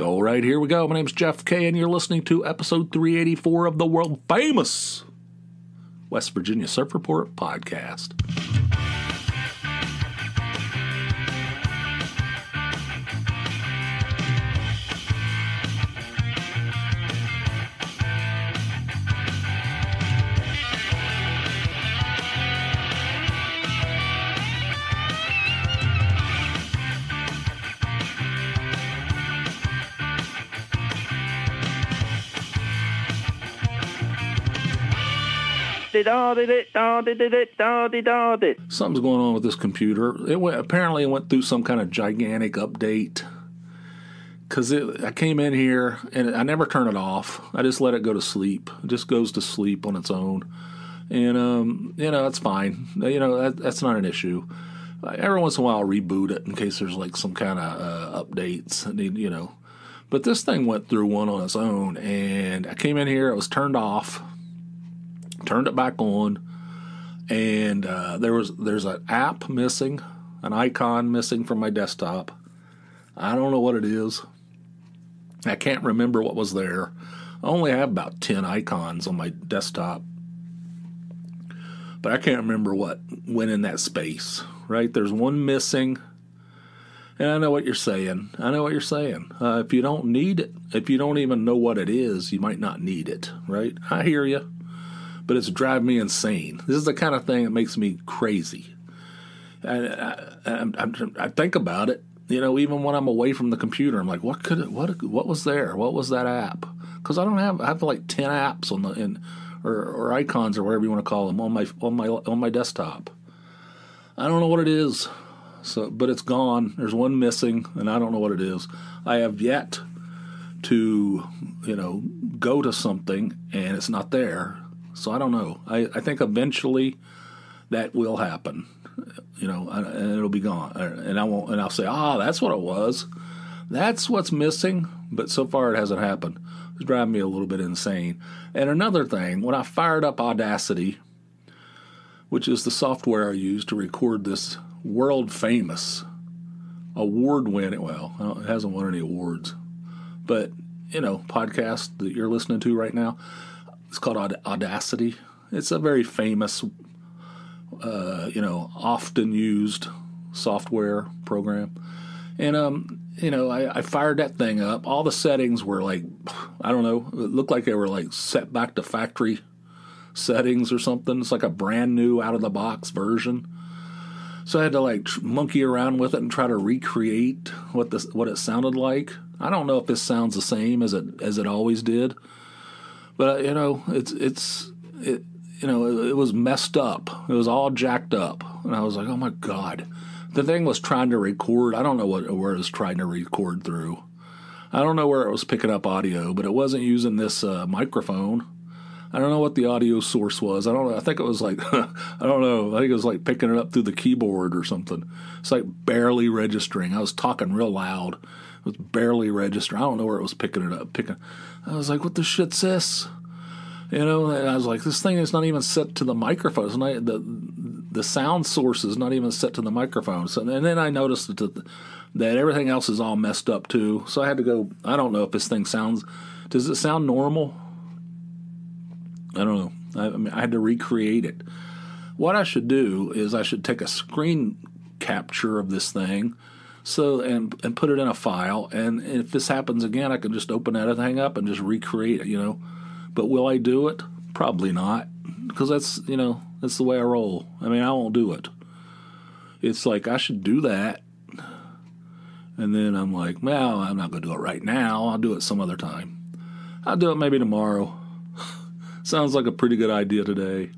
All right, here we go. My name's Jeff K, and you're listening to episode 384 of the world famous West Virginia Surf Report podcast. Something's going on with this computer. Apparently it went through some kind of gigantic update. Because I came in here and I never turn it off. I just let it go to sleep. It just goes to sleep on its own. And, that's fine. That's not an issue. Every once in a while I'll reboot it in case there's like some kind of updates. But this thing went through one on its own. And I came in here. It was turned off. Turned it back on, and there's an app missing, an icon missing from my desktop. I don't know what it is. I can't remember what was there. I only have about 10 icons on my desktop, but I can't remember what went in that space, right? There's one missing, and I know what you're saying. If you don't need it, if you don't even know what it is, you might not need it, right? I hear you. But it's driving me insane. This is the kind of thing that makes me crazy. I think about it, even when I'm away from the computer, I'm like, what was there? What was that app? Because I have like 10 apps or icons or whatever you want to call them on my desktop. I don't know what it is. But it's gone. There's one missing, and I don't know what it is. I have yet to, go to something and it's not there. So I don't know. I think eventually that will happen, and it'll be gone. And I'll say, that's what it was. That's what's missing. But so far it hasn't happened. It's driving me a little bit insane. And another thing, when I fired up Audacity, which is the software I use to record this world famous award-winning, it hasn't won any awards, but, podcast that you're listening to right now, it's called Audacity. It's a very famous, often used software program. And, I fired that thing up. All the settings were like, I don't know, it looked like they were like set back to factory settings or something. It's like a brand new out-of-the-box version. So I had to like monkey around with it and try to recreate what it sounded like. I don't know if this sounds the same as it always did. But it was messed up. It was all jacked up, and I was like, "Oh my God!" The thing was trying to record. I don't know where it was trying to record through. I don't know where it was picking up audio, but it wasn't using this microphone. I don't know what the audio source was. I don't know. I think it was like I don't know. I think it was like picking it up through the keyboard or something. It's like barely registering. I was talking real loud. It was barely registering. I don't know where it was picking it up. I was like, what the shit's this? And I was like, this thing is not even set to the microphone. It's not, the sound source is not even set to the microphone. So, and then I noticed that everything else is all messed up too. So I had to go, I don't know if this thing does it sound normal? I don't know. I had to recreate it. What I should do is I should take a screen capture of this thing, and put it in a file, and if this happens again, I can just open that thing up and just recreate it, But will I do it? Probably not, because that's the way I roll. I won't do it. It's like I should do that, and then I'm like, well, I'm not going to do it right now. I'll do it some other time. I'll do it maybe tomorrow. Sounds like a pretty good idea today,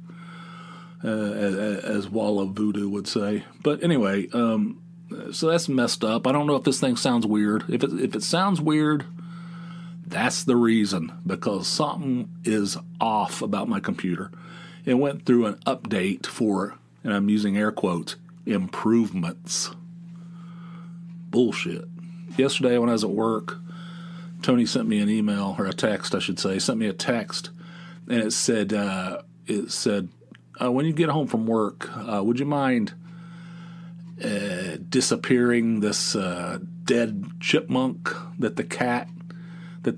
as Walla Voodoo would say. But anyway, so that's messed up. I don't know if this thing sounds weird. If it sounds weird, that's the reason, because something is off about my computer. It went through an update for, and I'm using air quotes, improvements. Bullshit. Yesterday when I was at work, Tony sent me an email, or a text, I should say, sent me a text, and it said, when you get home from work, would you mind disappearing this dead chipmunk that the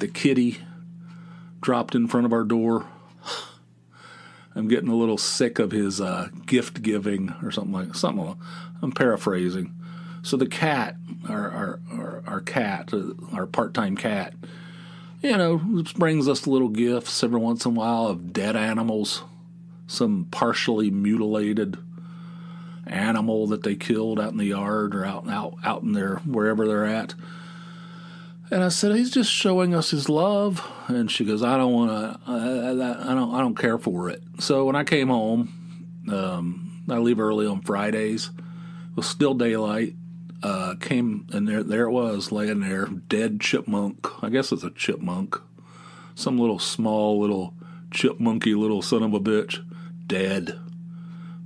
kitty dropped in front of our door. I'm getting a little sick of his gift giving or something. I'm paraphrasing. So the cat, our cat, our part-time cat, brings us little gifts every once in a while of dead animals, some partially mutilated animal that they killed out in the yard or out in there wherever they're at. And I said, he's just showing us his love. And she goes, I don't care for it. So when I came home, I leave early on Fridays. It was still daylight. Came and there it was, laying there, dead chipmunk. I guess it's a chipmunk. Some little small little chipmunky little son of a bitch, dead,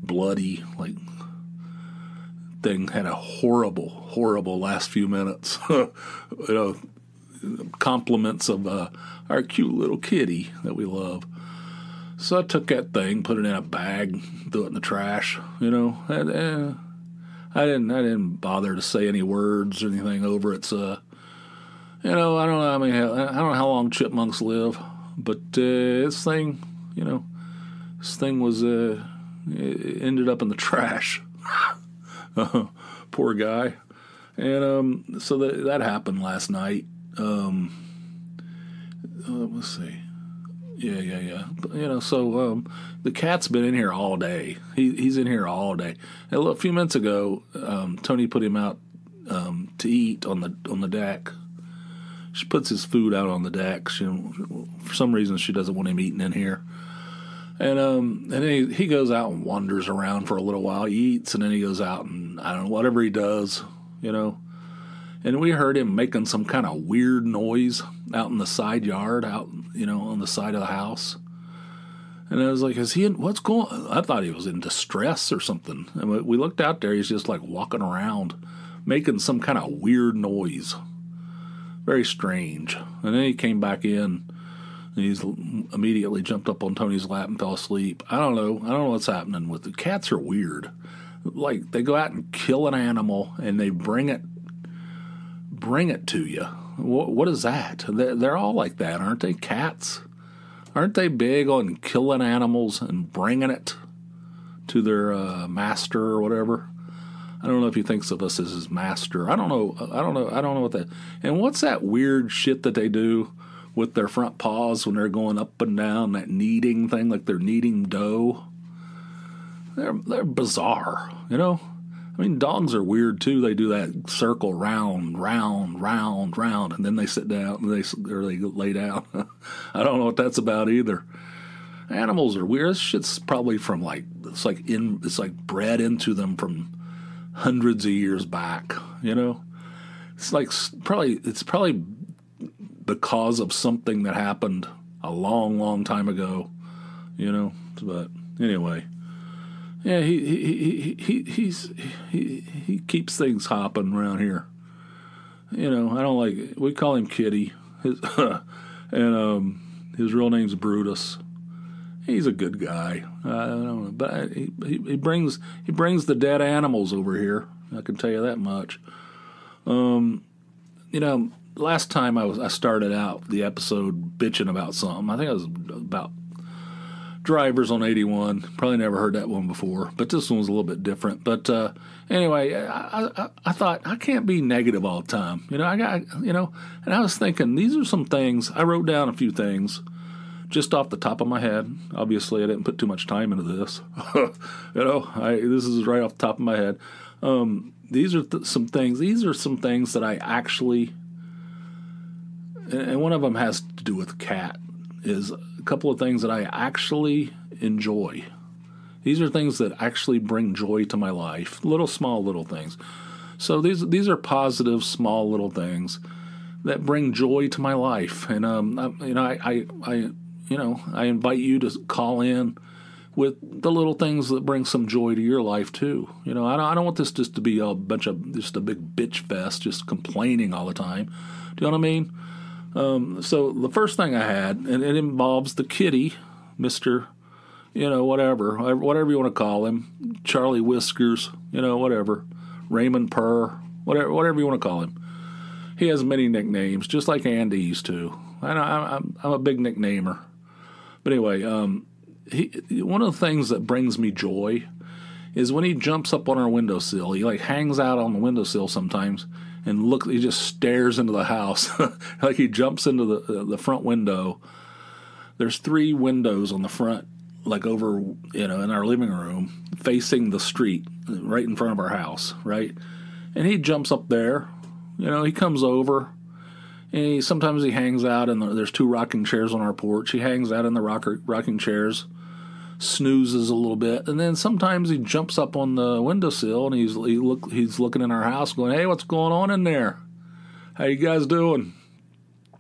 bloody, like thing had a horrible last few minutes. Compliments of our cute little kitty that we love. So I took that thing, put it in a bag, threw it in the trash. I didn't bother to say any words or anything over it. So, I don't know. I mean, I don't know how long chipmunks live, but this thing was it ended up in the trash. Poor guy. And so that happened last night. Let's see. Yeah. So the cat's been in here all day. He's in here all day. And a few minutes ago, Tony put him out to eat on the deck. She puts his food out on the deck. For some reason, she doesn't want him eating in here. And then he goes out and wanders around for a little while. He eats, and then he goes out and, I don't know, whatever he does, And we heard him making some kind of weird noise out in the side yard, on the side of the house. And I was like, what's going on? I thought he was in distress or something. And we looked out there, he's just like walking around, making some kind of weird noise. Very strange. And then he came back in. And he's immediately jumped up on Tony's lap and fell asleep. I don't know what's happening with the cats. Are weird. Like, they go out and kill an animal and they bring it to you. What is that? They're all like that, aren't they? Cats, aren't they big on killing animals and bringing it to their master or whatever? I don't know if he thinks of us as his master. I don't know what that. And what's that weird shit that they do with their front paws when they're going up and down, that kneading thing, like they're kneading dough? They're bizarre, I mean, dogs are weird too. They do that circle, round, and then they sit down or they lay down. I don't know what that's about either. Animals are weird. This shit's probably from it's like bred into them from hundreds of years back. It's probably because of something that happened a long time ago. But anyway. Yeah, he keeps things hopping around here. I don't like it. We call him Kitty. And his real name's Brutus. He's a good guy. I don't know, but he brings the dead animals over here. I can tell you that much. Last time I started out the episode bitching about something. I think it was about drivers on 81. Probably never heard that one before, but this one was a little bit different. But anyway, I thought I can't be negative all the time. And I was thinking these are some things. I wrote down a few things just off the top of my head. Obviously, I didn't put too much time into this. This is right off the top of my head. These are some things. These are some things that I actually, and one of them has to do with the cat. Is a couple of things that I actually enjoy. These are things that actually bring joy to my life. Small little things. So these are positive, small little things that bring joy to my life. And I invite you to call in with the little things that bring some joy to your life too. I don't want this just to be a bunch of just a big bitch fest, just complaining all the time. Do you know what I mean? So the first thing I had, and it involves the kitty, Mr. Whatever you want to call him, Charlie Whiskers, whatever, Raymond Purr, whatever you want to call him. He has many nicknames, just like Andy used to. I'm a big nicknamer. But anyway, one of the things that brings me joy is when he jumps up on our windowsill. He like hangs out on the windowsill sometimes and he just stares into the house. Like he jumps into the front window. There's 3 windows on the front, like over, in our living room, facing the street, right in front of our house, right? And he jumps up there. He comes over, and sometimes he hangs out, and there's 2 rocking chairs on our porch. He hangs out in the rocking chairs, snoozes a little bit, and then sometimes he jumps up on the windowsill, and he's looking in our house going, hey, what's going on in there? How you guys doing?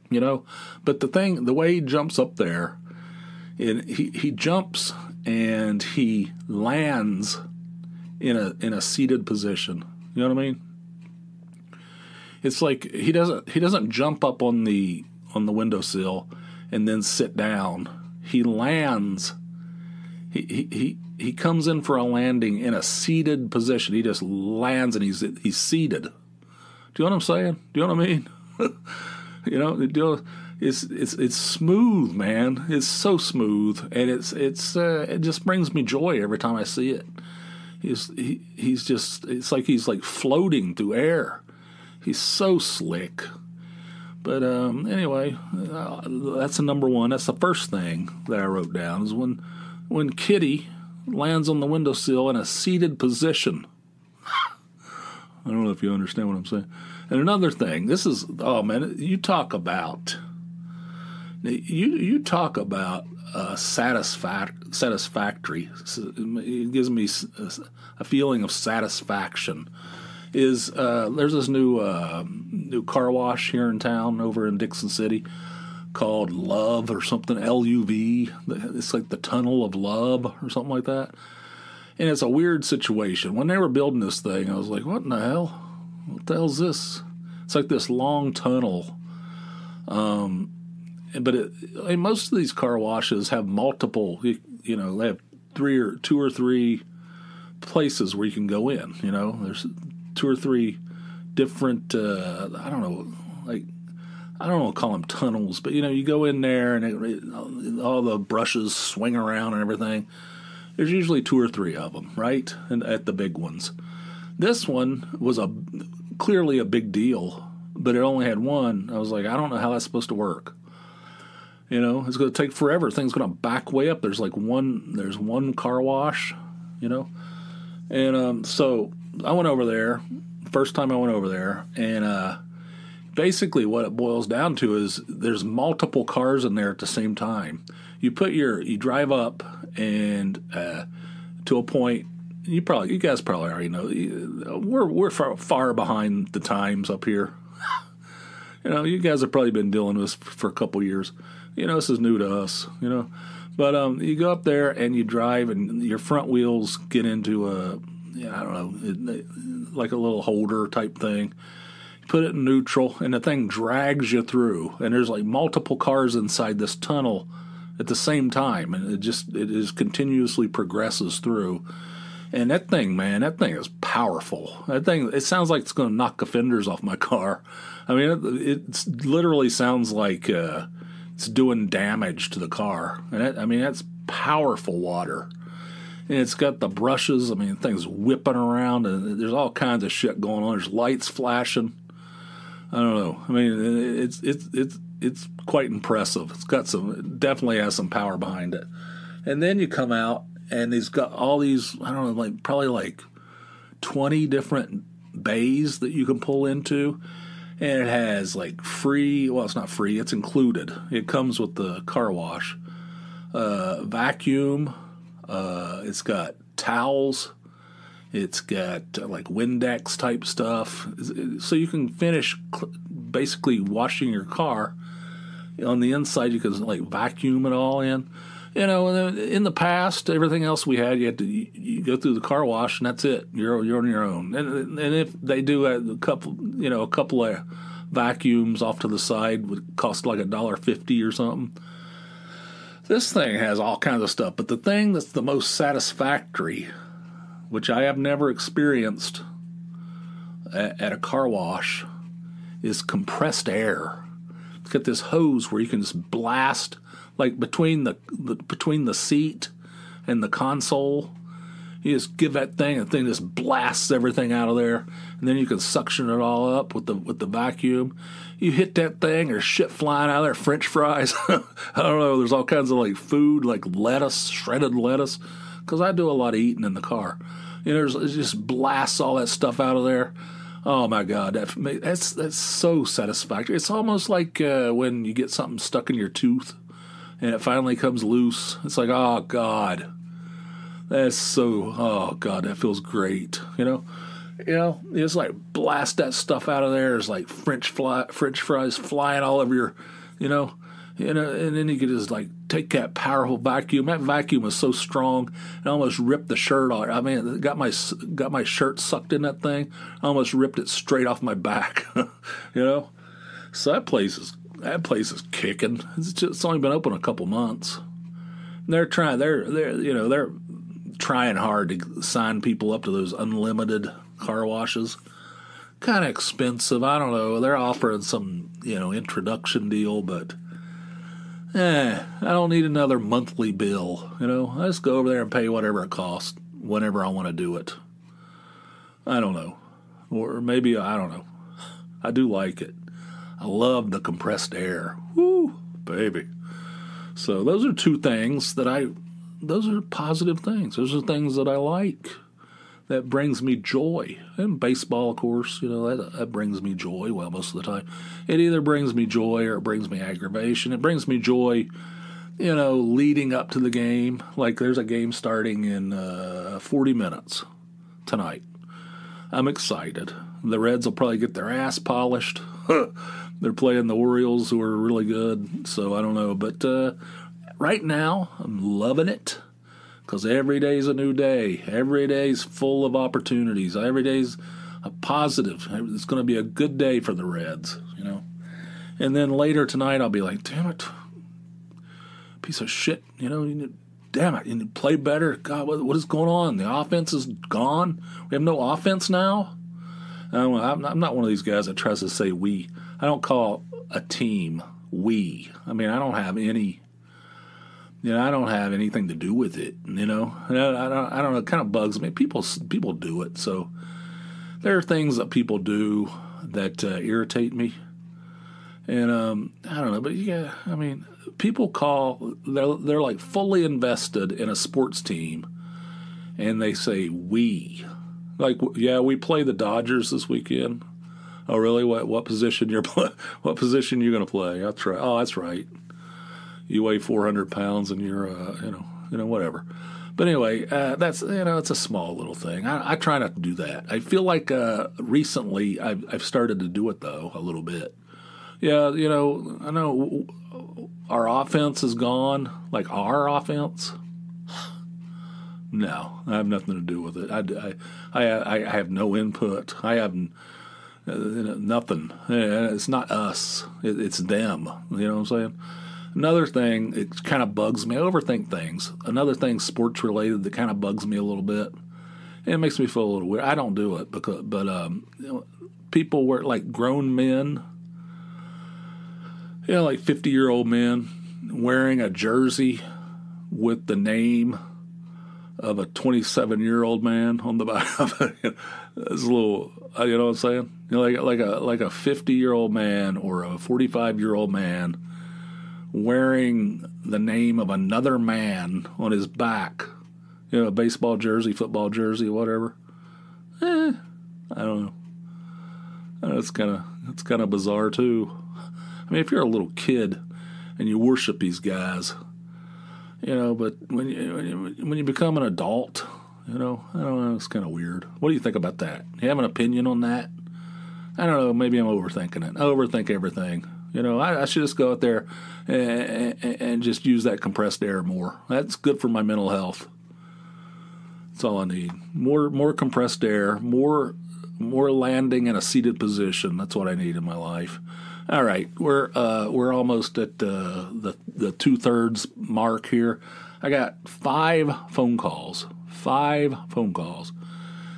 But the way he jumps up there, he jumps and he lands in a seated position. You know what I mean? It's like he doesn't jump up on the windowsill and then sit down. He lands. He comes in for a landing in a seated position. He just lands and he's seated. Do you know what I'm saying? Do you know what I mean? It's smooth, man. It's so smooth, and it just brings me joy every time I see it. It's like he's like floating through air. He's so slick. But anyway, that's the number one. That's the first thing that I wrote down is when Kitty lands on the windowsill in a seated position. I don't know if you understand what I'm saying. And another thing, you talk about satisfactory. It gives me a feeling of satisfaction. There's this new car wash here in town over in Dixon City called Love or something, L-U-V. It's like the Tunnel of Love or something like that. And it's a weird situation. When they were building this thing, I was like, what in the hell? What the hell's this? It's like this long tunnel. But most of these car washes have multiple, they have 2 or 3 places where you can go in. There's 2 or 3 different, I don't know, call them tunnels, but you go in there and all the brushes swing around and everything. There's usually 2 or 3 of them, right? And at the big ones. This one was clearly a big deal, but it only had one. I was like, I don't know how that's supposed to work. It's going to take forever. Thing's going to back way up. There's one car wash, And so I went over there, first time I went over there, and basically what it boils down to is there's multiple cars in there at the same time. You drive up and to a point, you guys probably already know, we're far behind the times up here. You guys have probably been dealing with this for a couple years. This is new to us, But you go up there and you drive, and your front wheels get into like a little holder type thing. You put it in neutral, and the thing drags you through. And there's like multiple cars inside this tunnel at the same time, and it just continuously progresses through. And that thing is powerful. It sounds like it's going to knock the fenders off my car. I mean, it literally sounds like it's doing damage to the car. And that's powerful water. And it's got the brushes. The thing's whipping around, and there's all kinds of shit going on. There's lights flashing. I don't know. It's quite impressive. Definitely has some power behind it. And then you come out, and he's got all these, I don't know, probably like 20 different bays that you can pull into. And it has it's not free, it's included. It comes with the car wash. Vacuum. It's got towels. It's got Windex type stuff. So you can finish basically washing your car. On the inside, you can vacuum it all in. In the past, everything else we had, you go through the car wash and that's it. You're on your own. And if they do a couple of vacuums off to the side, would cost like $1.50 or something. This thing has all kinds of stuff, but the thing that's the most satisfactory, which I have never experienced at a car wash, is compressed air. It's got this hose where you can just blast, like between the seat and the console. You just give that thing, and the thing just blasts everything out of there, and then you can suction it all up with the vacuum. You hit that thing, there's shit flying out of there, French fries. I don't know, there's all kinds of like food, like lettuce, shredded lettuce, because I do a lot of eating in the car. You know, it just blasts all that stuff out of there. Oh my God, that's so satisfactory. It's almost like when you get something stuck in your tooth and it finally comes loose. It's like, oh God. Oh God, that feels great. You know, it's like blast that stuff out of there. There's like French fries flying all over your, and then you could just like take that powerful vacuum. That vacuum was so strong, it almost ripped the shirt off. I mean, it got my shirt sucked in that thing. I almost ripped it straight off my back. So that place is kicking. It's only been open a couple months. They're trying hard to sign people up to those unlimited car washes. Kind of expensive. I don't know. They're offering some, introduction deal, but I don't need another monthly bill. I just go over there and pay whatever it costs whenever I want to do it. I don't know. Or maybe, I don't know. I do like it. I love the compressed air. Woo, baby. So those are two things those are positive things. Those are things that I like. That brings me joy. And baseball, of course, that brings me joy. Well, most of the time. It either brings me joy or it brings me aggravation. It brings me joy, leading up to the game. Like there's a game starting in 40 minutes tonight. I'm excited. The Reds will probably get their ass polished. They're playing the Orioles, who are really good. So I don't know. But right now, I'm loving it. Because every day is a new day. Every day is full of opportunities. Every day is a positive. It's going to be a good day for the Reds, And then later tonight, I'll be like, damn it, piece of shit, damn it, you need to play better. God, what is going on? The offense is gone. We have no offense now. I'm not one of these guys that tries to say we. I don't call a team we. I mean, I don't have any. I don't have anything to do with it. I don't know. It kind of bugs me. People do it. So there are things that people do that irritate me, and I don't know. But yeah, I mean, people they're like fully invested in a sports team, and they say we, like, yeah, we play the Dodgers this weekend. Oh, really? What position What position you're going to play? That's right. Oh, that's right. You weigh 400 pounds and you're, whatever. But anyway, that's, it's a small little thing. I try not to do that. I feel like recently I've started to do it, though, a little bit. Yeah, I know our offense is gone. Like our offense? No, I have nothing to do with it. I have no input. I have nothing. It's not us. It's them. You know what I'm saying? Another thing, it kind of bugs me. I overthink things. Another thing, sports related, that kind of bugs me a little bit. And it makes me feel a little weird. I don't do it, but people wear, like, grown men, like 50-year-old men wearing a jersey with the name of a 27-year-old man on the back of it. It's a little, you know what I'm saying? Like a 50-year-old man or a 45-year-old man wearing the name of another man on his back, a baseball jersey, football jersey, whatever. I don't know. It's kind of bizarre too. I mean, if you're a little kid and you worship these guys, but when you become an adult, I don't know, it's kind of weird. What do you think about that? You have an opinion on that? I don't know. Maybe I'm overthinking it. I overthink everything. I should just go out there and just use that compressed air more. That's good for my mental health. That's all I need. More compressed air, more landing in a seated position. That's what I need in my life. All right, we're almost at the 2/3 mark here. I got 5 phone calls. 5 phone calls.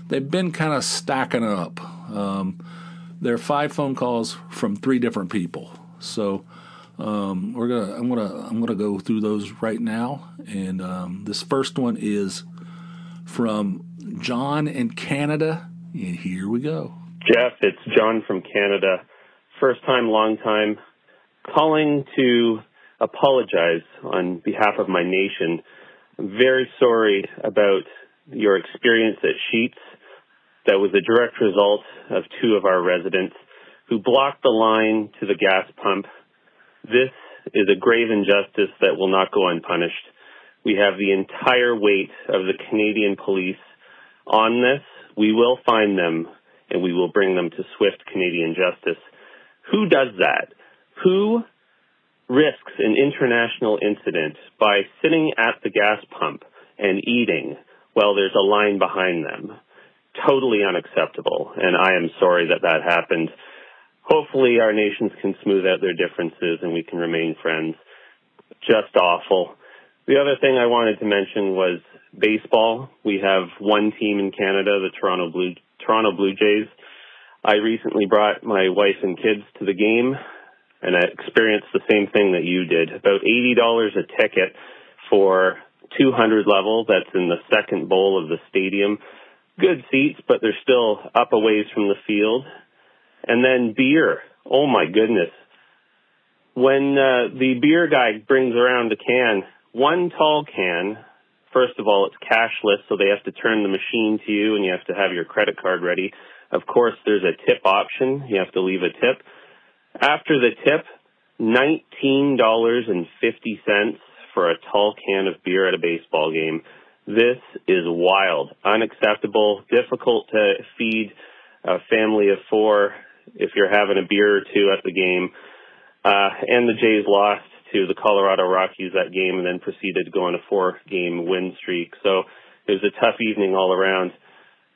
They've been kind of stacking up. There are 5 phone calls from 3 different people. So I'm gonna go through those right now. And this first one is from John in Canada. And here we go. Jeff, it's John from Canada. First time, long time. Calling to apologize on behalf of my nation. I'm very sorry about your experience at Sheetz. That was a direct result of 2 of our residents who blocked the line to the gas pump. This is a grave injustice that will not go unpunished. We have the entire weight of the Canadian police on this. We will find them, and we will bring them to swift Canadian justice. Who does that? Who risks an international incident by sitting at the gas pump and eating while there's a line behind them? Totally unacceptable, and I am sorry that that happened. Hopefully our nations can smooth out their differences and we can remain friends. Just awful. The other thing I wanted to mention was baseball. We have one team in Canada, the Toronto Blue Jays. I recently brought my wife and kids to the game, and I experienced the same thing that you did. About $80 a ticket for 200 level. That's in the second bowl of the stadium. Good seats, but they're still up a ways from the field. And then beer. Oh, my goodness. When the beer guy brings around a can, one tall can, first of all, it's cashless, so they have to turn the machine to you, and you have to have your credit card ready. Of course, there's a tip option. You have to leave a tip. After the tip, $19.50 for a tall can of beer at a baseball game. This is wild, unacceptable, difficult to feed a family of 4 if you're having a beer or 2 at the game. And the Jays lost to the Colorado Rockies that game and then proceeded to go on a 4-game win streak. So it was a tough evening all around.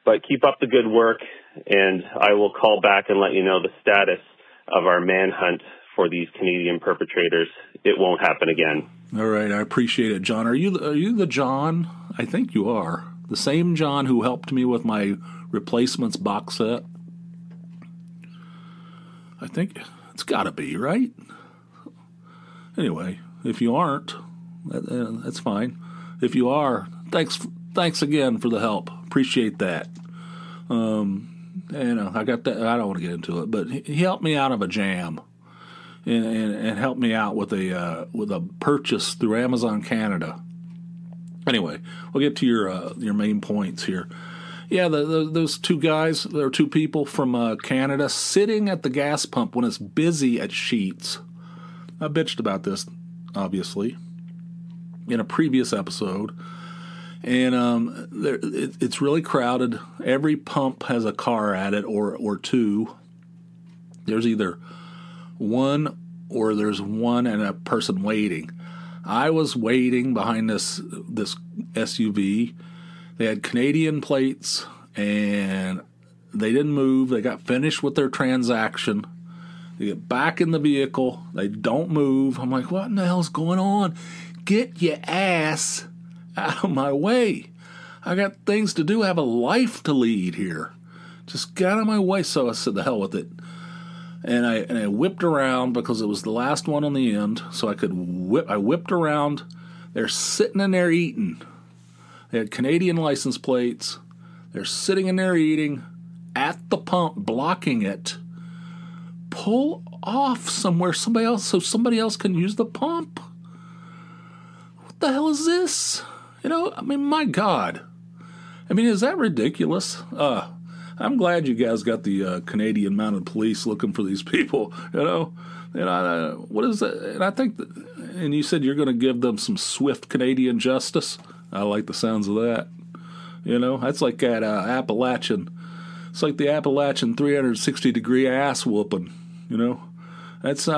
But keep up the good work, and I will call back and let you know the status of our manhunt for these Canadian perpetrators. It won't happen again. All right, I appreciate it, John. Are you the John? I think you are. The same John who helped me with my Replacements box set? I think it's got to be, right? Anyway, if you aren't, that's fine. If you are, thanks again for the help. Appreciate that. I got that. I don't want to get into it, but he helped me out of a jam, and helped me out with a purchase through Amazon Canada. Anyway, we'll get to your main points here. Yeah, those 2 guys, there are 2 people from Canada sitting at the gas pump when it's busy at Sheetz. I bitched about this, obviously, in a previous episode. And it's really crowded. Every pump has a car at it or 2. There's either 1 or there's 1 and a person waiting. I was waiting behind this SUV. They had Canadian plates, and they didn't move. They got finished with their transaction. They get back in the vehicle. They don't move. I'm like, what in the hell's going on? Get your ass out of my way. I got things to do. I have a life to lead here. Just get out of my way. So I said, the hell with it. And I whipped around because it was the last one on the end, so I could whip. I whipped around. They're sitting in there eating. They had Canadian license plates. They're sitting in there eating at the pump, blocking it. Pull off somewhere, somebody else can use the pump. What the hell is this? I mean, my God. I mean, is that ridiculous? I'm glad you guys got the Canadian Mounted Police looking for these people. What is that? And I think, and you said you're going to give them some swift Canadian justice. I like the sounds of that. That's like that Appalachian. It's like the Appalachian 360-degree ass whooping. I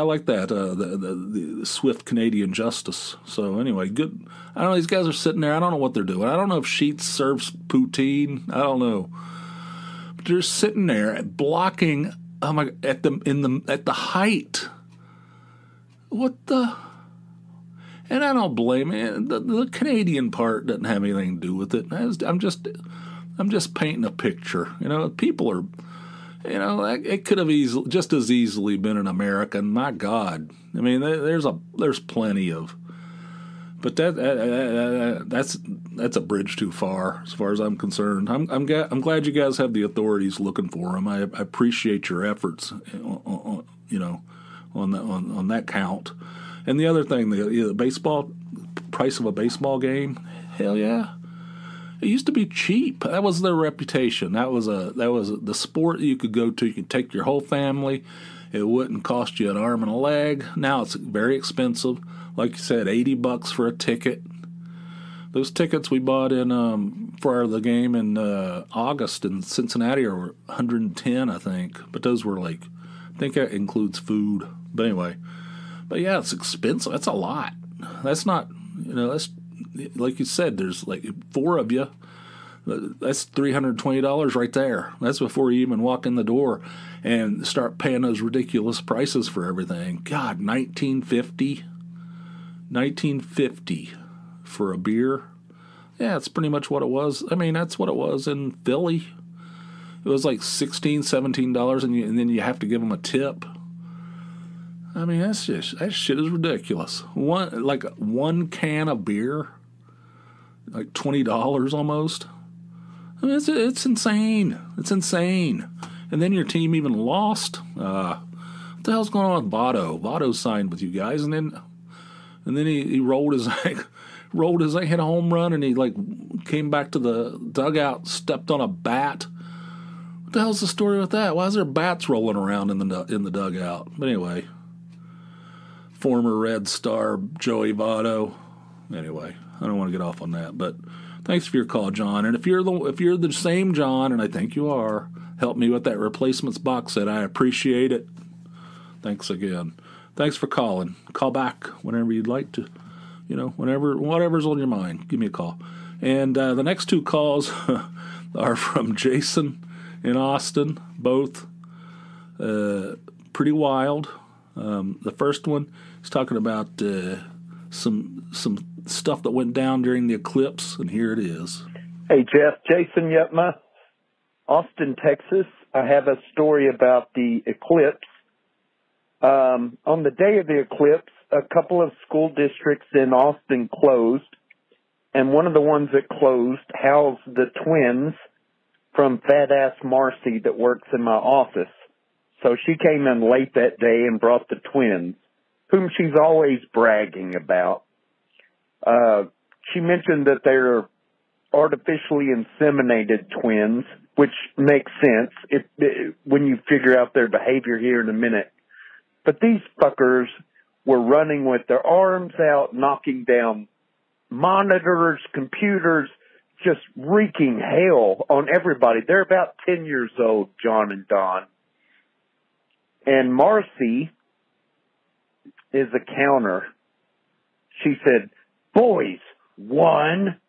like that. The swift Canadian justice. So anyway, good. I don't know. These guys are sitting there. I don't know what they're doing. I don't know if Sheetz serves poutine. I don't know. But they're sitting there blocking. Oh my! At the height. What the? And I don't blame it. The Canadian part doesn't have anything to do with it. I'm just painting a picture. People are, It could have just as easily been an American. My God, I mean, there's plenty of, but that's a bridge too far as far as I'm concerned. I'm glad you guys have the authorities looking for them. I appreciate your efforts, on that count. And the other thing, the baseball price of a baseball game, hell yeah. It used to be cheap. That was their reputation. That was the sport you could go to. You could take your whole family. It wouldn't cost you an arm and a leg. Now it's very expensive. Like you said, $80 for a ticket. Those tickets we bought in for the game in August in Cincinnati are $110, I think. But those were I think that includes food. But anyway, yeah, it's expensive. That's a lot. That's not, that's. Like you said, there's four of you. That's $320 right there. That's before you even walk in the door and start paying those ridiculous prices for everything. God, $19.50 for a beer. Yeah, it's pretty much what it was. I mean, that's what it was in Philly. It was like $16, $17, and then you have to give them a tip. I mean, that shit is ridiculous. One can of beer, like $20 almost. I mean, it's insane. It's insane. And then your team even lost. What the hell's going on with Votto? Votto signed with you guys, and then he rolled his hit a home run, and he came back to the dugout, stepped on a bat. What the hell's the story with that? Why is there bats rolling around in the dugout? But anyway. Former Red Star Joey Votto. Anyway, I don't want to get off on that, but thanks for your call, John. And if you're the same John, and I think you are, help me with that replacements box set. I appreciate it. Thanks again. Thanks for calling. Call back whenever you'd like to. Whatever's on your mind, give me a call. And the next two calls are from Jason in Austin, both pretty wild. The first one is talking about some stuff that went down during the eclipse, and here it is. Hey, Jeff, Jason Yutma, Austin, Texas. I have a story about the eclipse. On the day of the eclipse, a couple of school districts in Austin closed, and one of the ones that closed housed the twins from Fat Ass Marcy that works in my office. So she came in late that day and brought the twins, whom she's always bragging about. She mentioned that they're artificially inseminated twins, which makes sense when you figure out their behavior here in a minute. But these fuckers were running with their arms out, knocking down monitors, computers, just wreaking hell on everybody. They're about 10 years old, John and Don. And Marcy is a counter. She said, boys, 1,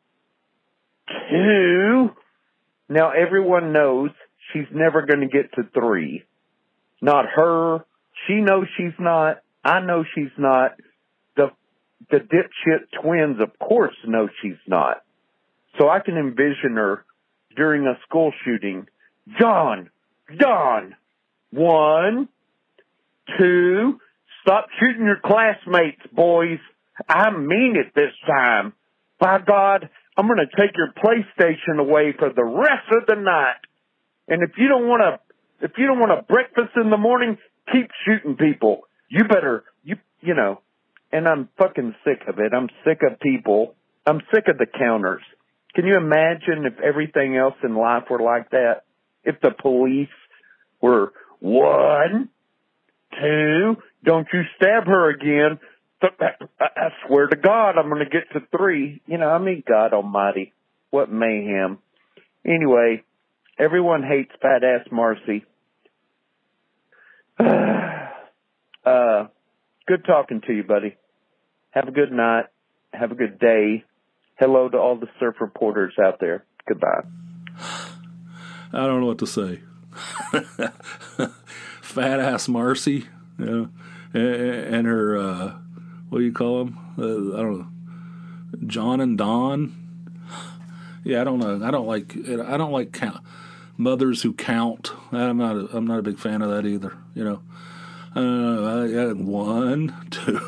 2. Now everyone knows she's never going to get to 3. Not her. She knows she's not. I know she's not. The dipshit twins, of course, know she's not. So I can envision her during a school shooting. Don, 1, 2, stop shooting your classmates, boys. I mean it this time. By God, I'm going to take your PlayStation away for the rest of the night. And if you don't want a breakfast in the morning, keep shooting people. You better, and I'm fucking sick of it. I'm sick of people. I'm sick of the counters. Can you imagine if everything else in life were like that? If the police were 1, 2, don't you stab her again. I swear to God, I'm going to get to 3. God almighty. What mayhem. Anyway, everyone hates Fat Ass Marcy. Good talking to you, buddy. Have a good night. Have a good day. Hello to all the surf reporters out there. Goodbye. I don't know what to say. Fat Ass Marcy, and her, what do you call them? I don't know. John and Don. Yeah, I don't know. I don't like Mothers Who Count. I'm not a big fan of that either. One, two.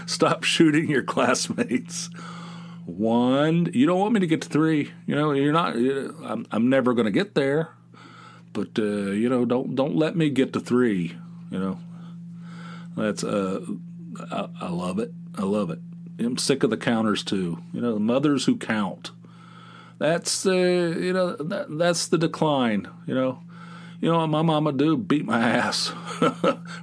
Stop shooting your classmates. One. You don't want me to get to three. You're not. I'm never going to get there. But don't let me get to three. That's I love it. I love it. I'm sick of the counters too. Mothers Who Count. That's that's the decline. What my mama do? Beat my ass.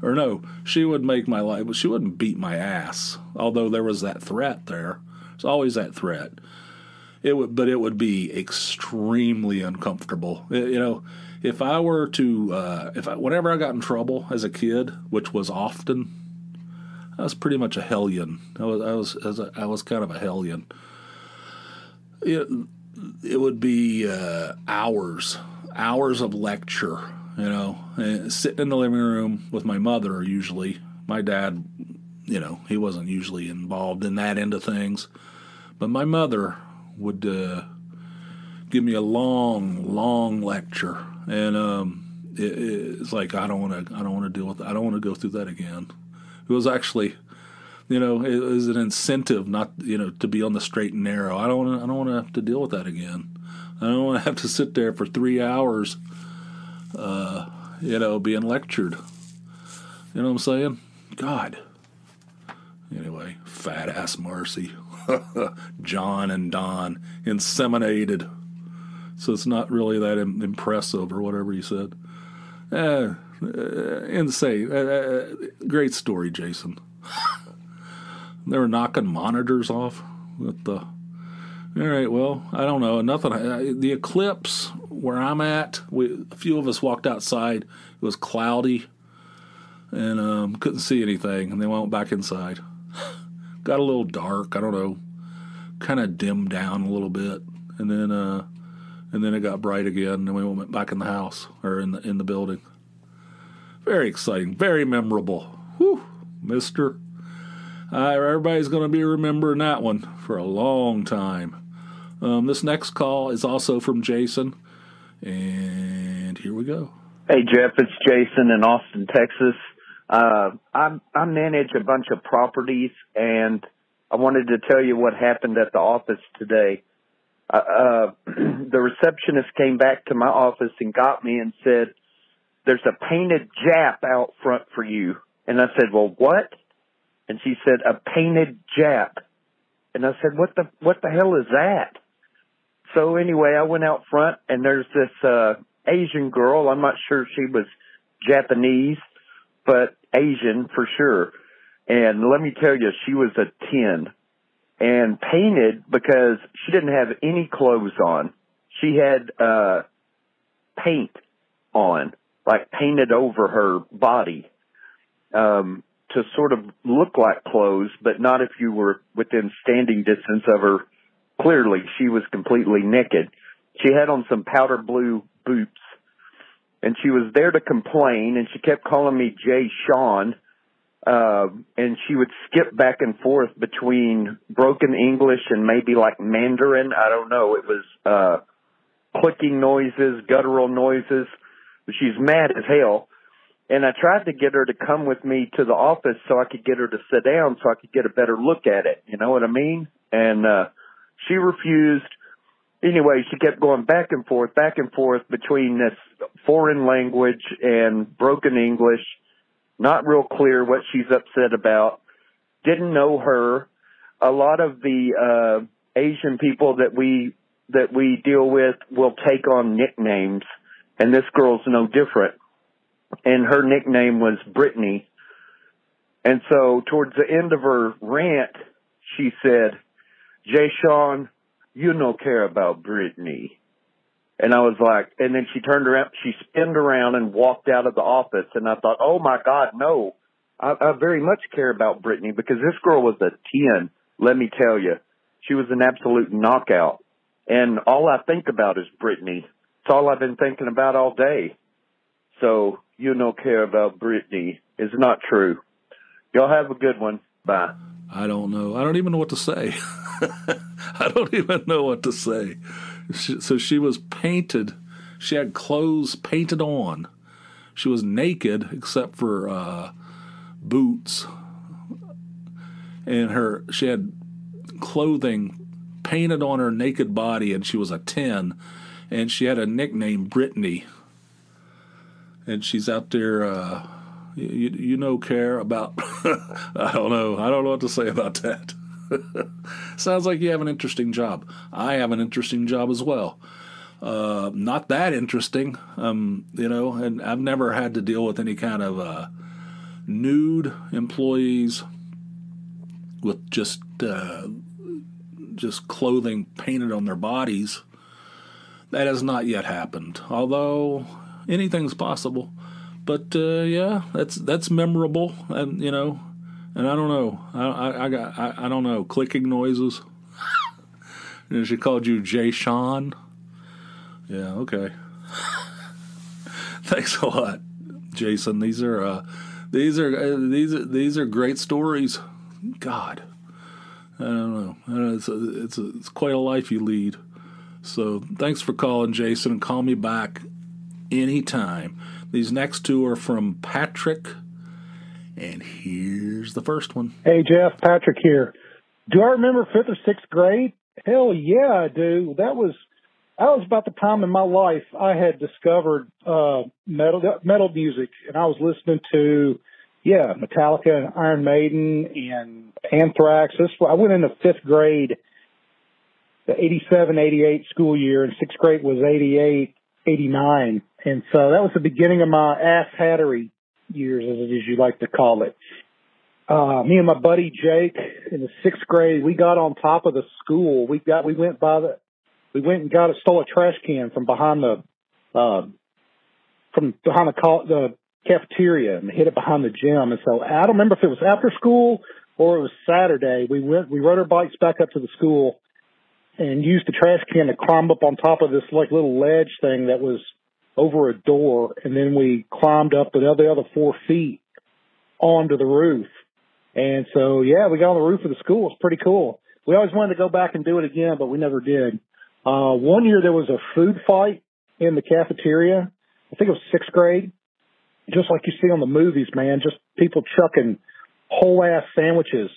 Or no, she would make my life, but she wouldn't beat my ass. Although there was that threat there. There's always that threat. But it would be extremely uncomfortable. If I were to, whenever I got in trouble as a kid, which was often, I was pretty much a hellion. I was kind of a hellion. It would be hours of lecture, and sitting in the living room with my mother usually. My dad, he wasn't usually involved in that end of things, but my mother would give me a long lecture, and it's like I don't want to deal with that. I don't want to go through that again. It was actually, it was an incentive not, to be on the straight and narrow. I don't want to have to deal with that again. I don't want to have to sit there for 3 hours, being lectured. You know what I'm saying? God. Anyway, fat ass Marcy. John and Don inseminated. So it's not really that impressive or whatever you said. Insane. Great story, Jason. They were knocking monitors off with the... All right, well, I don't know. Nothing. The eclipse where I'm at, a few of us walked outside. It was cloudy and couldn't see anything, and then went back inside. Got a little dark. I don't know. Kind of dimmed down a little bit, and then it got bright again, and we went back in the house or in the building. Very exciting, very memorable. Whew, Mister. Everybody's going to be remembering that one for a long time. This next call is also from Jason, and here we go. Hey, Jeff, it's Jason in Austin, Texas. I manage a bunch of properties, and I wanted to tell you what happened at the office today. The receptionist came back to my office and got me and said, "There's a painted Jap out front for you." And I said, "Well, what?" And she said, "A painted Jap." And I said, what the hell is that?" So anyway, I went out front, and there's this Asian girl. I'm not sure she was Japanese, but Asian for sure. And let me tell you, she was a 10 and painted because she didn't have any clothes on. She had paint on, like painted over her body to sort of look like clothes, but not if you were within standing distance of her. Clearly, she was completely naked. She had on some powder blue boots, and she was there to complain, and she kept calling me Jay Sean, and she would skip back and forth between broken English and maybe like Mandarin. I don't know. It was clicking noises, guttural noises. She's mad as hell. And I tried to get her to come with me to the office so I could get her to sit down so I could get a better look at it. You know what I mean? And she refused. Anyway, she kept going back and forth between this foreign language and broken English. Not real clear what she's upset about. Didn't know her. A lot of the Asian people that we deal with will take on nicknames, and this girl's no different. And her nickname was Brittany. And so towards the end of her rant, she said, "Jay Sean, you no care about Brittany." And I was like, and then she turned around, she spinned around and walked out of the office. And I thought, oh my God, no, I very much care about Brittany, because this girl was a 10. Let me tell you, she was an absolute knockout. And all I think about is Brittany. It's all I've been thinking about all day. So you no care about Brittany is not true. Y'all have a good one. Bye. I don't know. I don't even know what to say. I don't even know what to say. So she was painted. She had clothes painted on. She was naked except for boots. And she had clothing painted on her naked body, and she was a 10. And she had a nickname, Brittany. And she's out there, care about, I don't know what to say about that. Sounds like you have an interesting job. I have an interesting job as well. Not that interesting, and I've never had to deal with any kind of nude employees with just clothing painted on their bodies. That has not yet happened, although anything's possible. But that's memorable, and and I don't know. I don't know, clicking noises. And she called you Jay Sean. Yeah, okay. Thanks a lot, Jason. These are great stories. God, I don't know. It's quite a life you lead. So thanks for calling, Jason, and call me back anytime. These next two are from Patrick, and here's the first one. Hey, Jeff, Patrick here. Do I remember 5th or 6th grade? Hell yeah, I do. That was about the time in my life I had discovered metal music, and I was listening to Metallica and Iron Maiden and Anthrax. I went into 5th grade, the 87-88 school year, and 6th grade was 88-89. And so that was the beginning of my ass hattery years, as you like to call it. Me and my buddy Jake in the 6th grade, we got on top of the school. We went and stole a trash can from behind the cafeteria and hid it behind the gym. And so I don't remember if it was after school or it was Saturday. We rode our bikes back up to the school and used the trash can to climb up on top of this little ledge thing that was over a door, and then we climbed up the other 4 feet onto the roof. And so we got on the roof of the school. It's pretty cool. We always wanted to go back and do it again, but we never did. One year there was a food fight in the cafeteria. I think it was 6th grade, just like you see on the movies, man. Just people chucking whole ass sandwiches.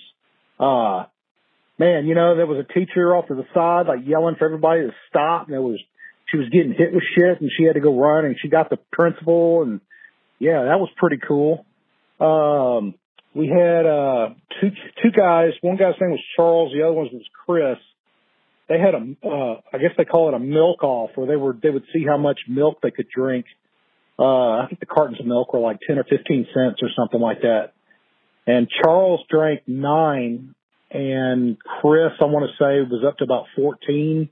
Man, there was a teacher off to the side, yelling for everybody to stop. And she was getting hit with shit, and she had to go run, and she got the principal, and that was pretty cool. We had two guys. One guy's name was Charles. The other one was Chris. They had I guess they call it a milk off, where they would see how much milk they could drink. I think the cartons of milk were like 10 or 15 cents or something like that. And Charles drank 9, and Chris, I want to say, was up to about 14.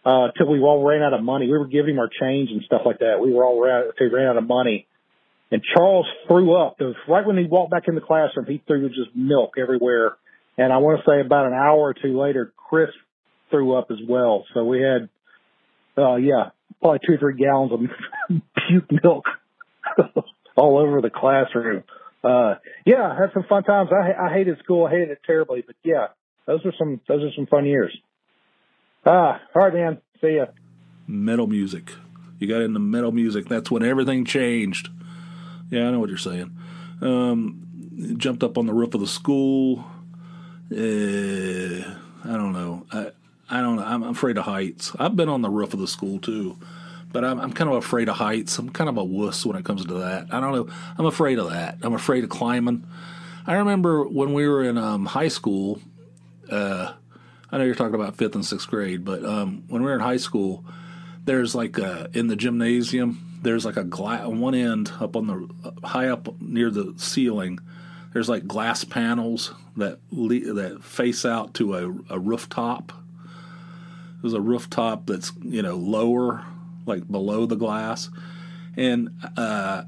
Till we all ran out of money. We were giving him our change and stuff like that. We ran out of money. And Charles threw up. It was right when he walked back in the classroom, he threw just milk everywhere. And I want to say about an hour or two later, Chris threw up as well. So we had, probably 2 or 3 gallons of puke milk all over the classroom. I had some fun times. I hated school. I hated it terribly, but those are some fun years. All right, man. See ya. Metal music. You got into metal music. That's when everything changed. Yeah, I know what you're saying. Jumped up on the roof of the school. I don't know. I don't know. I'm afraid of heights. I've been on the roof of the school too, but I'm kind of afraid of heights. I'm kind of a wuss when it comes to that. I don't know. I'm afraid of that. I'm afraid of climbing. I remember when we were in high school. I know you're talking about 5th and 6th grade, but when we were in high school, there's in the gymnasium, there's a glass on one end up on the high up near the ceiling. There's glass panels that face out to a rooftop. There's a rooftop that's lower, below the glass, and I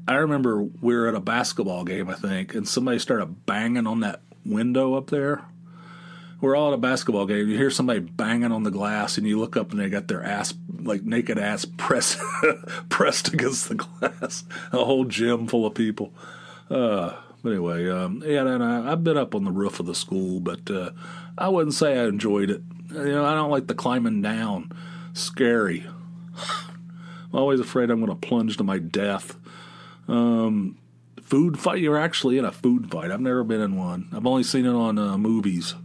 remember we were at a basketball game, I think, and somebody started banging on that window up there. We're all at a basketball game. You hear somebody banging on the glass, and you look up, and they got their ass, naked ass, pressed against the glass. A whole gym full of people. But anyway, and I've been up on the roof of the school, but I wouldn't say I enjoyed it. I don't like the climbing down. Scary. I'm always afraid I'm going to plunge to my death. Food fight? You're actually in a food fight. I've never been in one. I've only seen it on movies,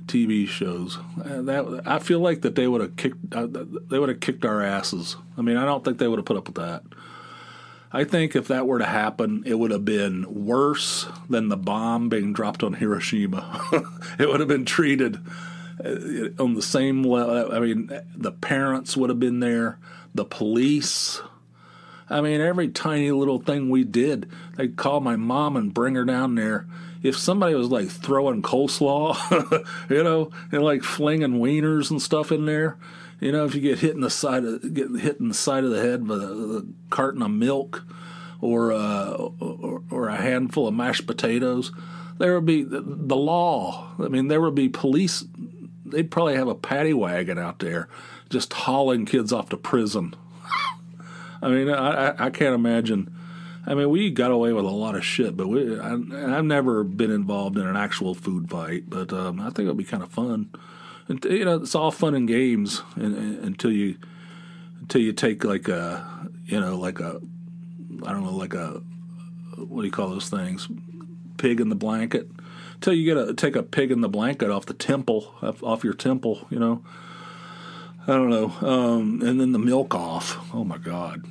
TV shows. I feel like that they would have kicked our asses. I mean, I don't think they would have put up with that. I think if that were to happen, it would have been worse than the bomb being dropped on Hiroshima. It would have been treated on the same level. I mean, the parents would have been there, the police. I mean, every tiny little thing we did, they'd call my mom and bring her down there. If somebody was like throwing coleslaw, and like flinging wieners and stuff in there, if you get hit in the side of the head with a carton of milk, or a handful of mashed potatoes, there would be the law. I mean, there would be police. They'd probably have a paddy wagon out there just hauling kids off to prison. I mean, I can't imagine. I mean, we got away with a lot of shit, but I've never been involved in an actual food fight. But I think it'll be kind of fun. And, it's all fun and games until you take like a what do you call those things? Pig in the blanket. Until you take a pig in the blanket off off your temple. I don't know. And then the milk off. Oh my God.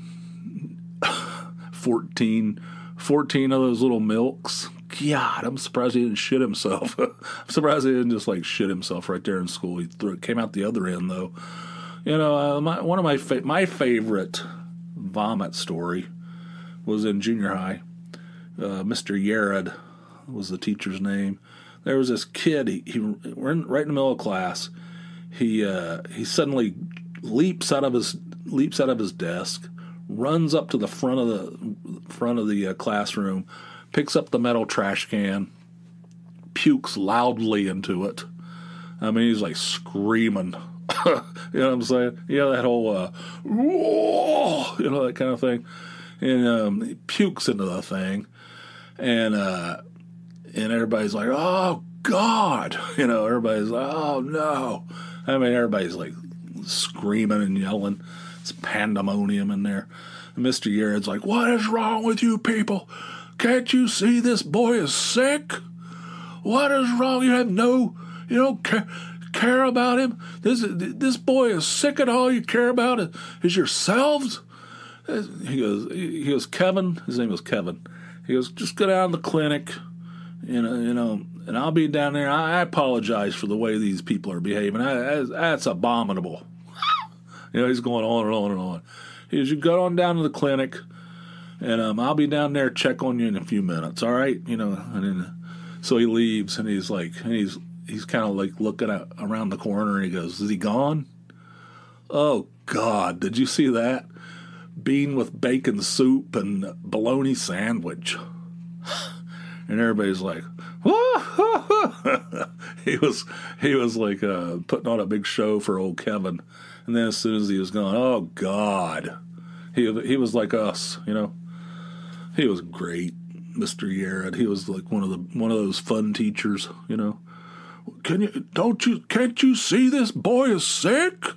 14 of those little milks. God, I'm surprised he didn't shit himself. I'm surprised he didn't just like shit himself right there in school. He came out the other end though. One of my favorite vomit story was in junior high. Mr. Yared was the teacher's name. There was this kid. We're right in the middle of class. He suddenly leaps out of his desk, runs up to the front of the classroom, picks up the metal trash can, pukes loudly into it. I mean, he's like screaming. You know what I'm saying? That whole that kind of thing. And he pukes into the thing, and everybody's like, "Oh God!" Everybody's like, "Oh no!" I mean, everybody's like screaming and yelling. It's pandemonium in there. And Mr. Yared's like, "What is wrong with you people? Can't you see this boy is sick? What is wrong? You don't care about him? This boy is sick, and all you care about is yourselves?" He goes, Kevin. His name was Kevin. He goes, "Just go down to the clinic, and I'll be down there. I apologize for the way these people are behaving. That's abominable." He's going on and on and on. He goes, "You go on down to the clinic, and I'll be down there, check on you in a few minutes, all right?" And then, so he leaves, and he's kind of like looking around the corner, and he goes, "Is he gone?" Oh, God, did you see that? Bean with bacon soup and bologna sandwich. And everybody's like, he was like putting on a big show for old Kevin. And then as soon as he was gone, oh God, he was like us, He was great, Mr. Yared. He was like one of those fun teachers, Can't you see this boy is sick?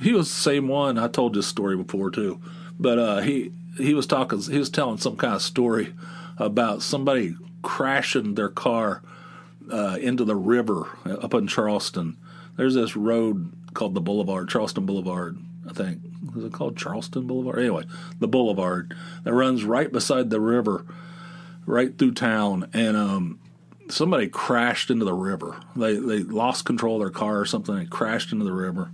He was the same one. I told this story before too, but he was telling some kind of story about somebody crashing their car into the river up in Charleston. There's this road called the Boulevard, Charleston Boulevard, I think. Is it called Charleston Boulevard? Anyway, the Boulevard that runs right beside the river, right through town, and somebody crashed into the river. They lost control of their car or something and crashed into the river.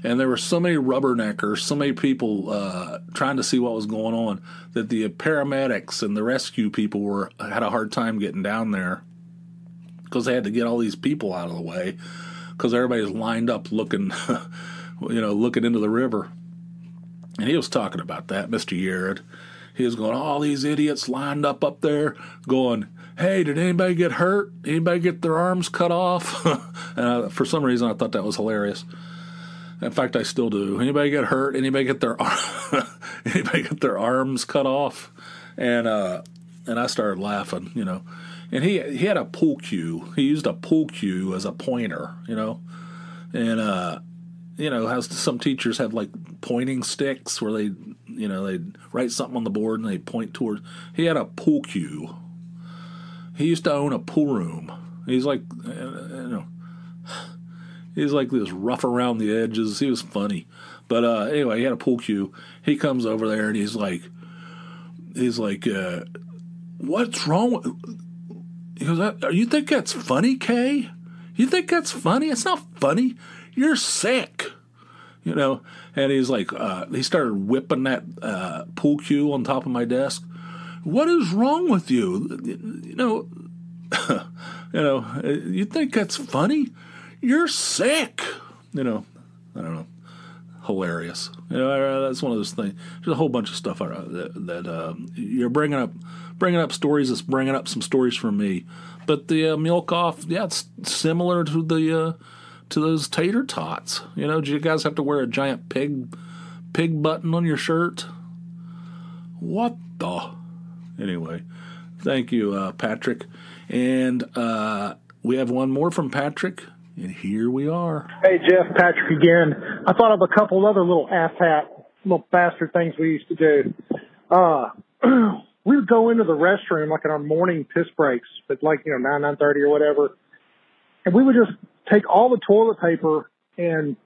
And there were so many rubberneckers, so many people trying to see what was going on, that the paramedics and the rescue people had a hard time getting down there because they had to get all these people out of the way because everybody's lined up looking, looking into the river. And he was talking about that, Mr. Yared. He was going, all these idiots lined up there going, "Hey, did anybody get hurt? Anybody get their arms cut off?" And for some reason, I thought that was hilarious. In fact, I still do. Anybody get hurt? Anybody get their arms cut off? And I started laughing, And he had a pool cue. He used a pool cue as a pointer, And how some teachers have like pointing sticks where they write something on the board and they point towards. He had a pool cue. He used to own a pool room. He's like, he's like this rough around the edges. He was funny, but anyway, he had a pool cue. He comes over there and he's like, what's wrong? He goes, you think that's funny, Kay? You think that's funny? It's not funny. You're sick. And he's like, he started whipping that pool cue on top of my desk. What is wrong with you? You think that's funny? You're sick. I don't know. Hilarious. That's one of those things. There's a whole bunch of stuff that you're bringing up stories. That's bringing up some stories from me. But the milk off, it's similar to to those tater tots. Do you guys have to wear a giant pig button on your shirt? What the? Anyway, thank you, Patrick. And we have one more from Patrick, and here we are. Hey, Jeff, Patrick again. I thought of a couple other little little bastard things we used to do. We would go into the restroom like in our morning piss breaks, at 9:30 or whatever, and we would just take all the toilet paper and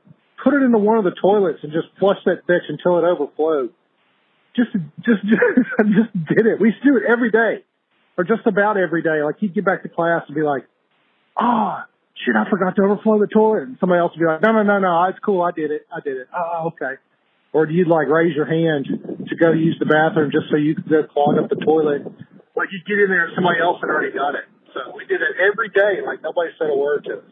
put it into one of the toilets and just flush that bitch until it overflowed. Just did it. We used to do it every day, or just about every day. Like he'd get back to class and be like, shit, I forgot to overflow the toilet. And somebody else would be like, no, it's cool. I did it. Oh, okay. Or do you raise your hand to go use the bathroom just so you could go clog up the toilet? Like you'd get in there and somebody else had already done it. So we did it every day. Like nobody said a word to us.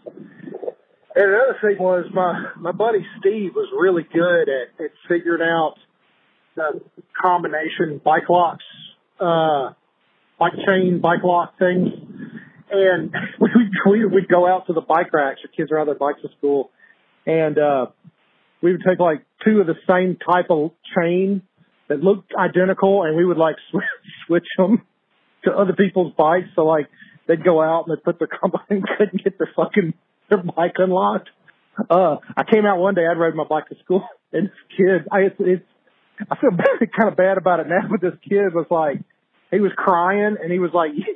And another thing was my buddy Steve was really good at figuring out the combination bike locks, bike chain, bike lock things. And we'd go out to the bike racks. The kids ride their bikes to school. And we would take two of the same type of chain that looked identical, and we would switch them to other people's bikes. So they'd go out and they'd put their combine and couldn't get their bike unlocked. I came out one day, I'd ride my bike to school, and this kid, I feel kind of bad about it now, but this kid was he was crying and he was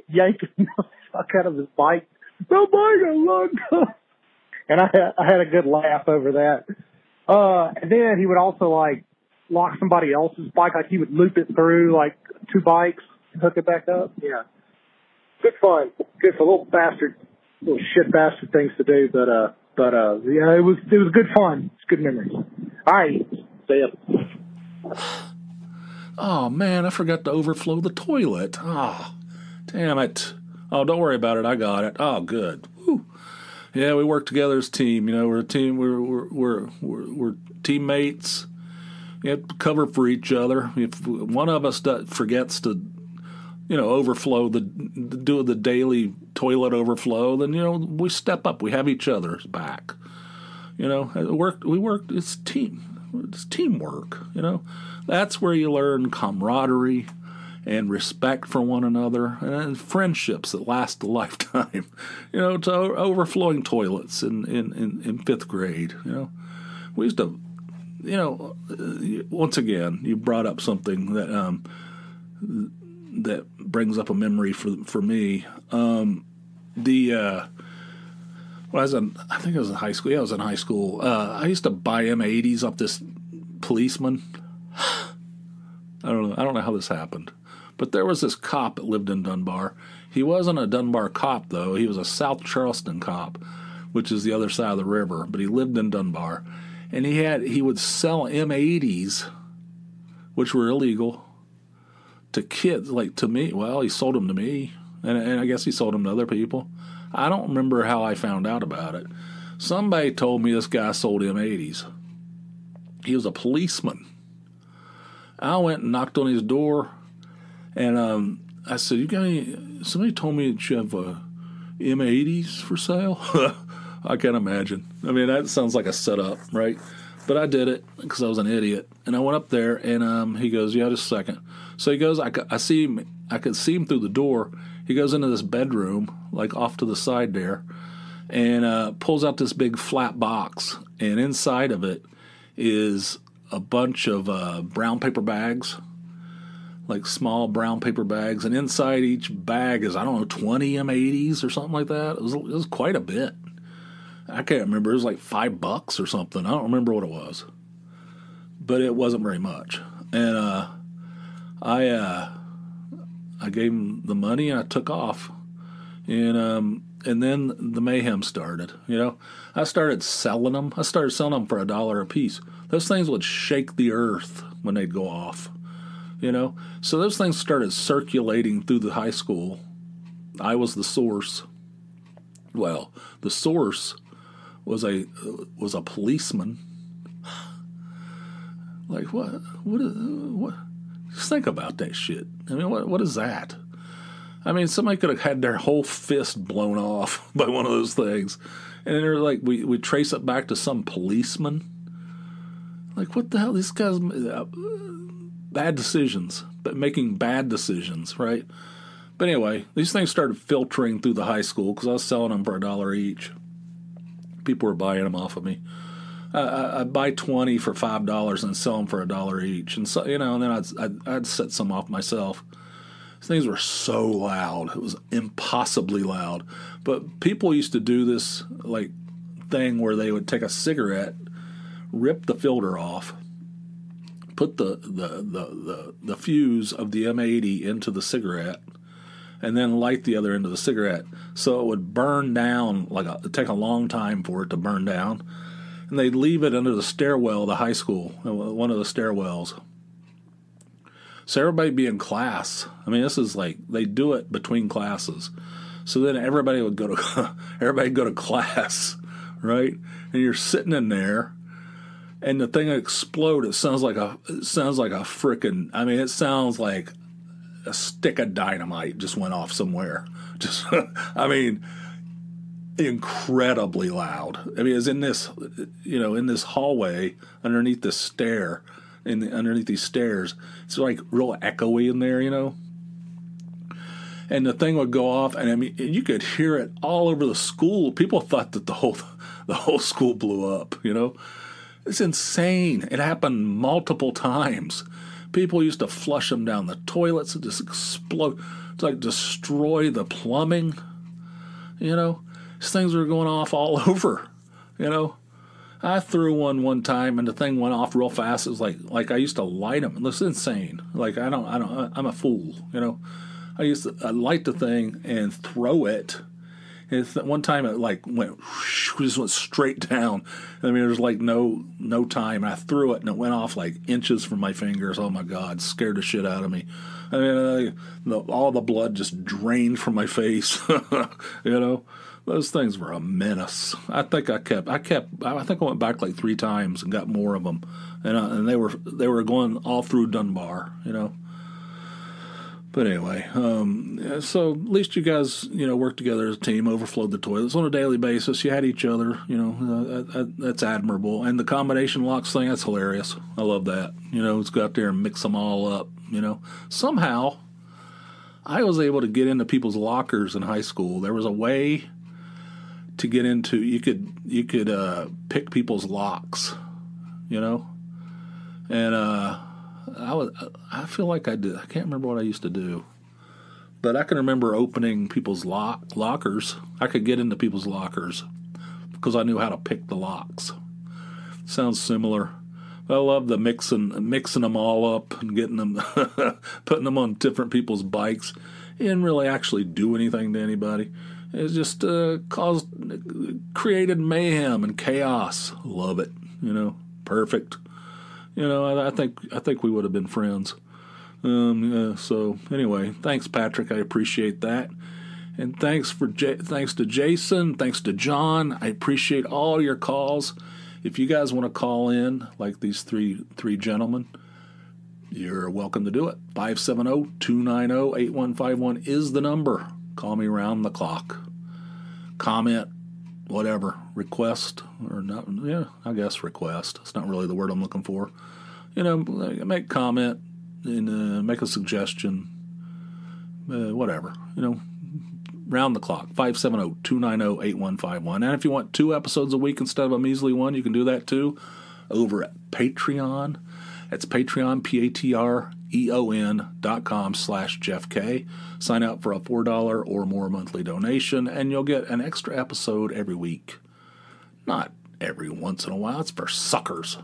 yanking the fuck out of his bike. The bike unlocked. And I had a good laugh over that. And then he would also lock somebody else's bike. He would loop it through two bikes and hook it back up. Yeah. Good fun. Good for little shit bastard things to do. But yeah, it was good fun. It's good memories. All right. See ya. Oh man, I forgot to overflow the toilet. Oh, damn it. Oh, don't worry about it. I got it. Oh, good. Whew. Yeah, we work together as a team. We're a team. We're teammates. We have to cover for each other. If one of us forgets to, overflow do the daily toilet overflow, then we step up. We have each other's back. We work. It's team. It's teamwork. That's where you learn camaraderie and respect for one another, and friendships that last a lifetime. To overflowing toilets in fifth grade. We used to, once again, you brought up something that brings up a memory for me. When I think I was in high school. Yeah, I was in high school. I used to buy M80s off this policeman. I don't know how this happened. But there was this cop that lived in Dunbar. He wasn't a Dunbar cop, though. He was a South Charleston cop, which is the other side of the river. But he lived in Dunbar. And he would sell M80s, which were illegal, to kids, to me. Well, he sold them to me. And I guess he sold them to other people. I don't remember how I found out about it. Somebody told me this guy sold M80s. He was a policeman. I went and knocked on his door. And I said, "You got any?" Somebody told me that you have M80s for sale. I can't imagine. I mean, that sounds like a setup, right? But I did it because I was an idiot. And I went up there, and he goes, "Yeah, just a second." So he goes, I could see him through the door. He goes into this bedroom, off to the side there, and pulls out this big flat box, and inside of it is a bunch of brown paper bags, like small brown paper bags, and inside each bag is, I don't know, 20 M80s or something like that. It was quite a bit. I can't remember. It was like $5 or something. I don't remember what it was, but it wasn't very much. And I gave him the money and I took off, and then the mayhem started. I started selling them. I started selling them for $1 a piece. Those things would shake the earth when they'd go off. So those things started circulating through the high school. I was the source. Well, the source was a policeman. Like, what? Just think about that shit. I mean, what is that? I mean, somebody could have had their whole fist blown off by one of those things, and they're like, we trace it back to some policeman. Like, what the hell? These guys, bad decisions, but making bad decisions, right? But anyway, these things started filtering through the high school because I was selling them for $1 each. People were buying them off of me. I'd buy 20 for $5 and sell them for $1 each, and so and then I'd set some off myself. These things were so loud; it was impossibly loud. But people used to do this like thing where they would take a cigarette, rip the filter off, put the fuse of the M80 into the cigarette, and then light the other end of the cigarette, so it would burn down. It'd take a long time for it to burn down. And they'd leave it under the stairwell of the high school, one of the stairwells. So everybody'd be in class. I mean, this is like, they do it between classes. So then everybody would go to class, right? And you're sitting in there, and the thing exploded. It sounds like a frickin', I mean, it sounds like a stick of dynamite just went off somewhere. Just, I mean, incredibly loud. I mean, it's in this, in this hallway underneath the stair, underneath these stairs. It's like real echoey in there, And the thing would go off, and I mean, you could hear it all over the school. People thought that the whole school blew up. It's insane. It happened multiple times. People used to flush them down the toilets and just explode, to like destroy the plumbing. These things were going off all over, I threw one time and the thing went off real fast. It was like I used to light them. It's insane. Like I'm a fool, I used to light the thing and throw it. And one time it just went straight down. I mean, there's like no time. I threw it and it went off like inches from my fingers. Oh my God, scared the shit out of me. I mean, all the blood just drained from my face, Those things were a menace. I think I went back like 3 times and got more of them, and they were going all through Dunbar, But anyway, so at least you guys, worked together as a team, overflowed the toilets on a daily basis. You had each other, that's admirable. And the combination locks thing, that's hilarious. I love that. Let's go out there and mix them all up. Somehow I was able to get into people's lockers in high school. There was a way to get into, you could pick people's locks, and I feel like I did. I can't remember what I used to do, but I can remember opening people's lockers. I could get into people's lockers because I knew how to pick the locks. Sounds similar. I love the mixing them all up and getting them, putting them on different people's bikes. It didn't really actually do anything to anybody. It just created mayhem and chaos. Love it. Perfect. I think we would have been friends. So anyway, thanks, Patrick. I appreciate that. And thanks to Jason. Thanks to John. I appreciate all your calls. If you guys want to call in like these three gentlemen, you're welcome to do it. 570-290-8151 is the number. Call me around the clock. Comment, whatever, request, or not, I guess request. It's not really the word I'm looking for. Make comment and make a suggestion, whatever. round the clock, 570-290-8151. And if you want 2 episodes a week instead of a measly one, you can do that too over at Patreon. It's Patreon, patreon.com/JeffK. Sign up for a $4 or more monthly donation, and you'll get an extra episode every week. Not every once in a while. It's for suckers.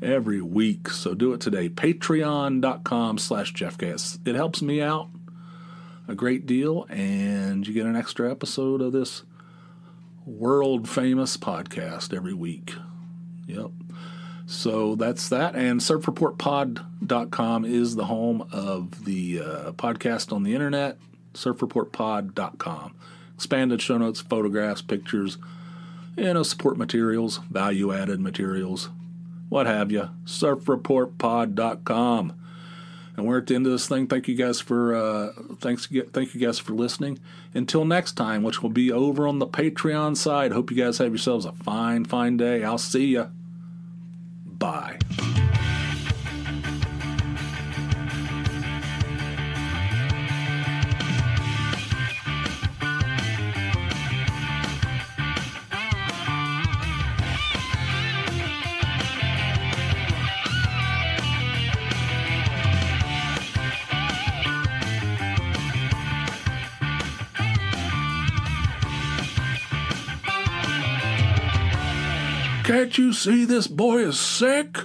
Every week. So do it today. Patreon.com/JeffK. It helps me out a great deal, and you get an extra episode of this world-famous podcast every week. Yep. So that's that. And surfreportpod.com is the home of the podcast on the internet, surfreportpod.com. Expanded show notes, photographs, pictures, support materials, value-added materials, what have you. surfreportpod.com. And we're at the end of this thing. Thank you guys for thank you guys for listening. Until next time, which will be over on the Patreon side. Hope you guys have yourselves a fine, fine day. I'll see ya. Bye. Can't you see this boy is sick?